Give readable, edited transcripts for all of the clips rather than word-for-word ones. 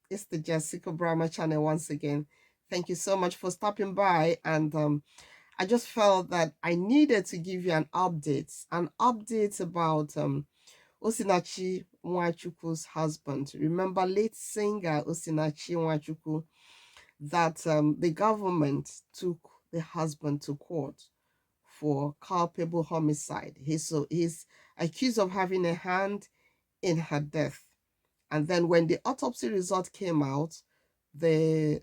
It's the Jessica Brahma channel once again. Thank you so much for stopping by. And I just felt that I needed to give you an update about Osinachi Nwachukwu's husband. Remember, late singer Osinachi Nwachukwu, that the government took the husband to court for culpable homicide. He's accused of having a hand in her death. And then when the autopsy result came out, the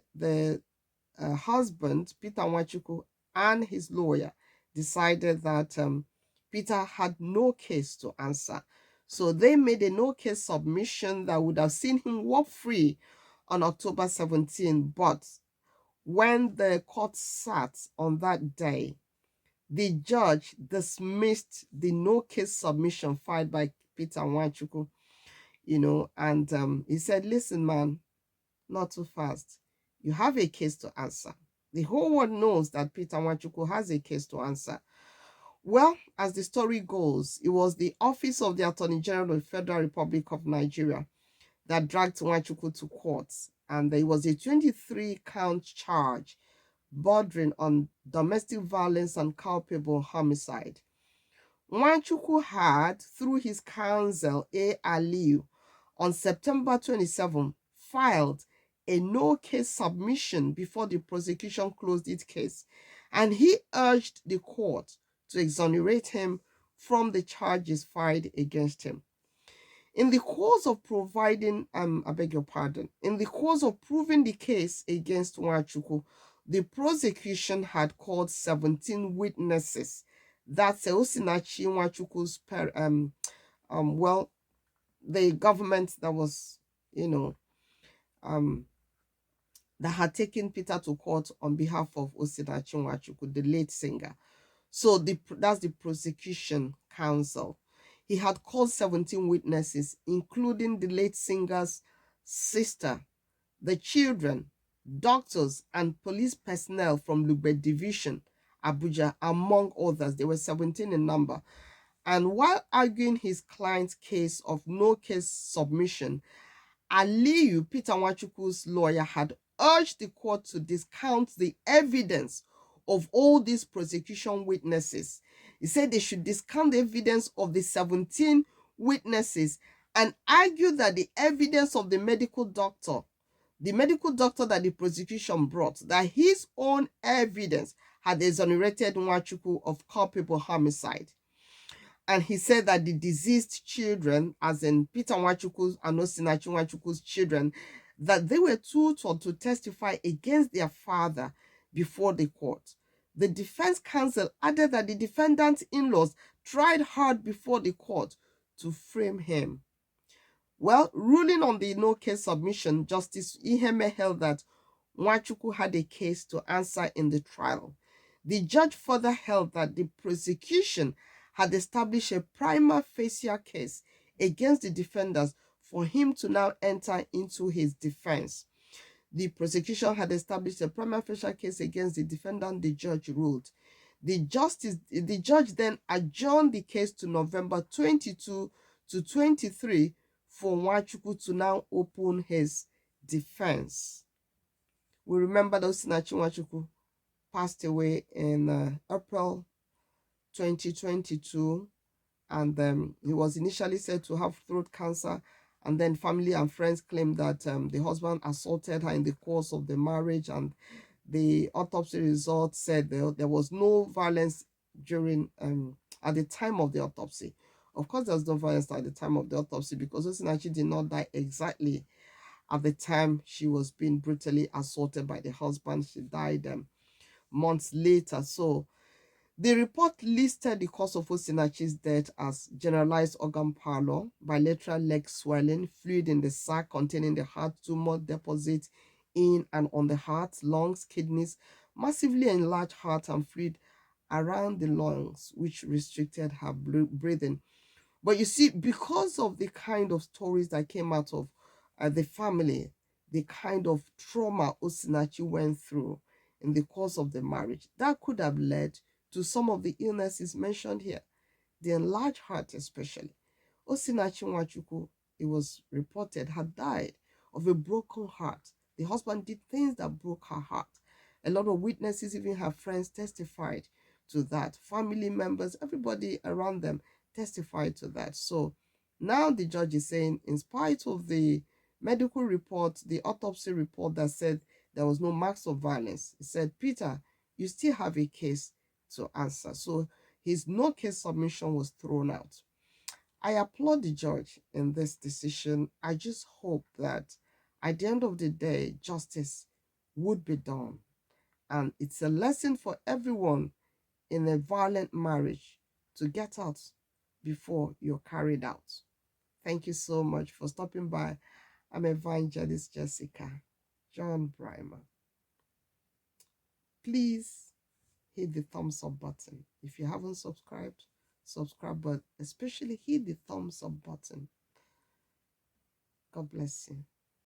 husband, Peter Nwachukwu, and his lawyer decided that Peter had no case to answer. So they made a no case submission that would have seen him walk free on October 17. But when the court sat on that day, the judge dismissed the no case submission filed by Peter Nwachukwu, and he said, listen, man, not too fast. You have a case to answer. The whole world knows that Peter Nwachukwu has a case to answer. Well, as the story goes, it was the Office of the Attorney General of the Federal Republic of Nigeria that dragged Nwachukwu to court, and there was a 23-count charge bordering on domestic violence and culpable homicide. Nwachukwu had, through his counsel, A. Aliu, on September 27, filed a no-case submission before the prosecution closed its case, and he urged the court to exonerate him from the charges filed against him. In the course of in the course of proving the case against Nwachukwu, the prosecution had called 17 witnesses. That's Osinachi Nwachukwu's the government that was, that had taken Peter to court on behalf of Osinachi Nwachukwu, the late singer. So that's the prosecution counsel. He had called 17 witnesses, including the late singer's sister, the children, doctors, and police personnel from Lugbe Division, Abuja, among others. There were 17 in number. And while arguing his client's case of no case submission, Aliyu, Peter Nwachukwu's lawyer, had urged the court to discount the evidence of all these prosecution witnesses. He said they should discount the evidence of the 17 witnesses and argue that the evidence of the medical doctor that the prosecution brought, that his own evidence had exonerated Nwachukwu of culpable homicide. And he said that the deceased children, as in Peter Nwachukwu's and Osinachi Nwachukwu's children, that they were tutored to testify against their father before the court. The defense counsel added that the defendant's in-laws tried hard before the court to frame him. Well, ruling on the no case submission, Justice Iheme held that Nwachukwu had a case to answer in the trial. The judge further held that the prosecution had established a prima facie case against the defendants for him to now enter into his defense. The prosecution had established a prima facie case against the defendant, the judge ruled. The judge then adjourned the case to November 22 to 23 for Nwachukwu to now open his defense. We remember that Osinachi Nwachukwu passed away in April 2022, and he was initially said to have throat cancer, and then family and friends claimed that the husband assaulted her in the course of the marriage, and the autopsy results said there was no violence during at the time of the autopsy. Of course, there was no violence at the time of the autopsy because Osinachi did not die exactly at the time she was being brutally assaulted by the husband. She died months later. So the report listed the cause of Osinachi's death as generalized organ pallor, bilateral leg swelling, fluid in the sac containing the heart tumor deposit in and on the heart, lungs, kidneys, massively enlarged heart and fluid around the lungs, which restricted her breathing. But you see, because of the kind of stories that came out of the family, the kind of trauma Osinachi went through in the course of the marriage, that could have led to some of the illnesses mentioned here, the enlarged heart especially. Osinachi Nwachukwu, it was reported, had died of a broken heart. The husband did things that broke her heart. A lot of witnesses, even her friends, testified to that. Family members, everybody around them testified to that. So now the judge is saying, in spite of the medical report, the autopsy report that said there was no marks of violence, he said, Peter, you still have a case to answer. So his no case submission was thrown out. I applaud the judge in this decision. I just hope that at the end of the day, justice would be done. And it's a lesson for everyone in a violent marriage to get out before you're carried out. Thank you so much for stopping by. I'm Evangelist Jessica John Brimer. Please hit the thumbs up button. If you haven't subscribed, subscribe, but especially hit the thumbs up button. God bless you.